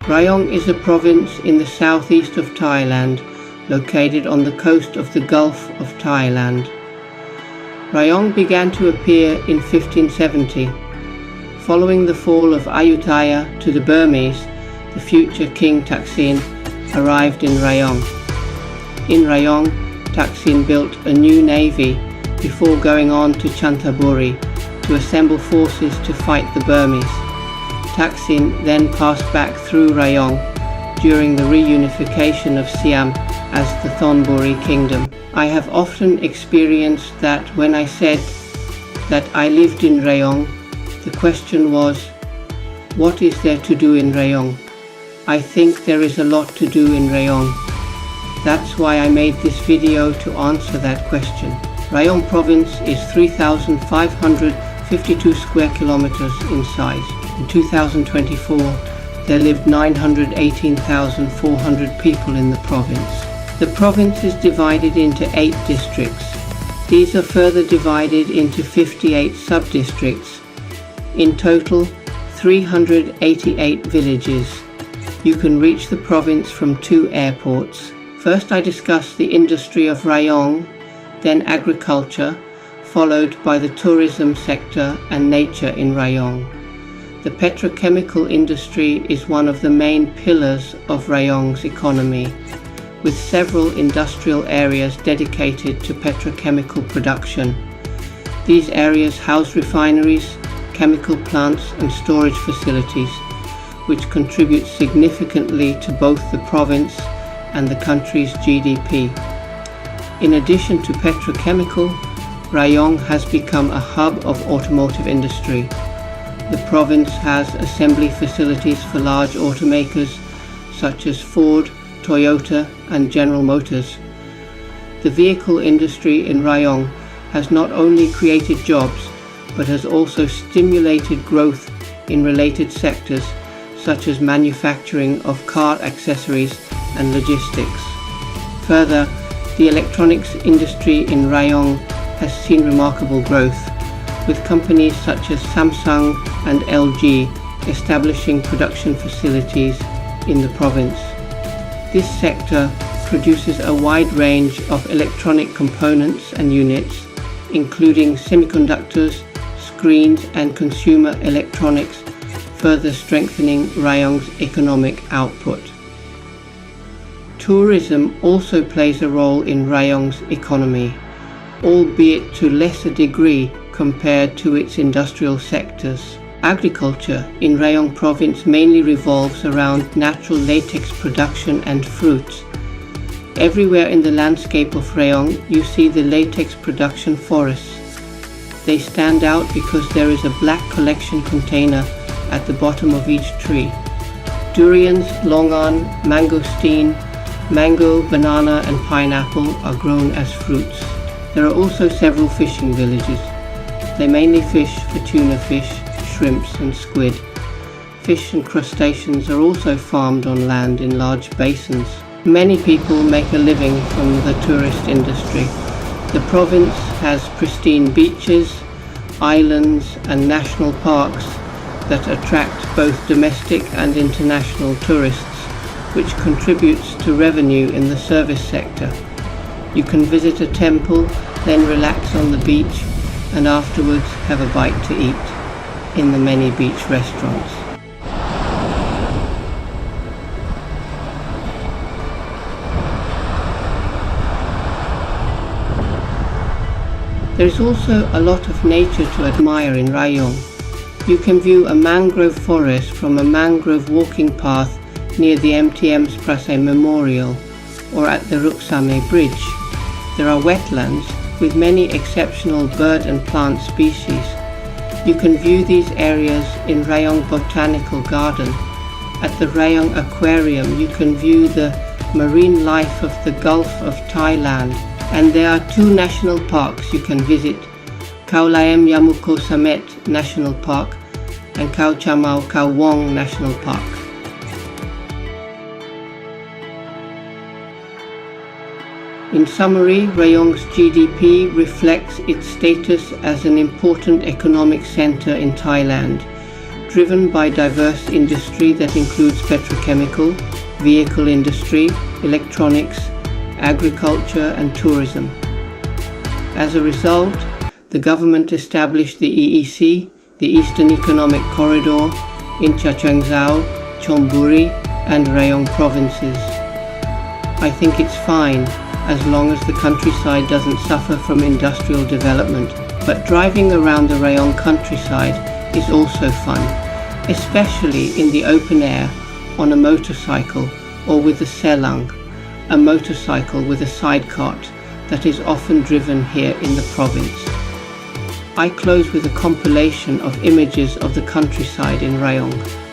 Rayong is a province in the southeast of Thailand, located on the coast of the Gulf of Thailand. Rayong began to appear in 1570. Following the fall of Ayutthaya to the Burmese, the future King Taksin arrived in Rayong. In Rayong, Taksin built a new navy before going on to Chantaburi to assemble forces to fight the Burmese. Taksin then passed back through Rayong during the reunification of Siam as the Thonburi Kingdom. I have often experienced that when I said that I lived in Rayong, the question was, what is there to do in Rayong? I think there is a lot to do in Rayong. That's why I made this video to answer that question. Rayong Province is 3,552 square kilometers in size. In 2024, there lived 918,400 people in the province. The province is divided into 8 districts. These are further divided into 58 sub-districts. In total, 388 villages. You can reach the province from 2 airports. First I discuss the industry of Rayong, then agriculture, followed by the tourism sector and nature in Rayong. The petrochemical industry is one of the main pillars of Rayong's economy, with several industrial areas dedicated to petrochemical production. These areas house refineries, chemical plants and storage facilities, which contribute significantly to both the province and the country's GDP. In addition to petrochemical, Rayong has become a hub of automotive industry. The province has assembly facilities for large automakers such as Ford, Toyota and General Motors. The vehicle industry in Rayong has not only created jobs, but has also stimulated growth in related sectors such as manufacturing of car accessories and logistics. Further, the electronics industry in Rayong has seen remarkable growth, with companies such as Samsung and LG establishing production facilities in the province. This sector produces a wide range of electronic components and units, including semiconductors, screens and consumer electronics, further strengthening Rayong's economic output. Tourism also plays a role in Rayong's economy, albeit to lesser degree compared to its industrial sectors. Agriculture in Rayong Province mainly revolves around natural latex production and fruits. Everywhere in the landscape of Rayong you see the latex production forests. They stand out because there is a black collection container at the bottom of each tree. Durians, longan, mangosteen, mango, banana and pineapple are grown as fruits. There are also several fishing villages. They mainly fish for tuna fish, shrimps and squid. Fish and crustaceans are also farmed on land in large basins. Many people make a living from the tourist industry. The province has pristine beaches, islands and national parks that attract both domestic and international tourists, which contributes to revenue in the service sector. You can visit a temple, then relax on the beach and afterwards have a bite to eat in the many beach restaurants. There is also a lot of nature to admire in Rayong. You can view a mangrove forest from a mangrove walking path near the MTM's Prasay Memorial or at the Ruksame Bridge. There are wetlands with many exceptional bird and plant species. You can view these areas in Rayong Botanical Garden. At the Rayong Aquarium you can view the marine life of the Gulf of Thailand, and there are 2 national parks you can visit, Khao Laem Yamuko Samet National Park and Khao Chamau Khao Wong National Park. In summary, Rayong's GDP reflects its status as an important economic center in Thailand, driven by diverse industry that includes petrochemical, vehicle industry, electronics, agriculture and tourism. As a result, the government established the EEC, the Eastern Economic Corridor, in Chachoengsao, Chonburi and Rayong provinces. I think it's fine as long as the countryside doesn't suffer from industrial development, but driving around the Rayong countryside is also fun, especially in the open air on a motorcycle or with a selang, a motorcycle with a side cart that is often driven here in the province. I close with a compilation of images of the countryside in Rayong.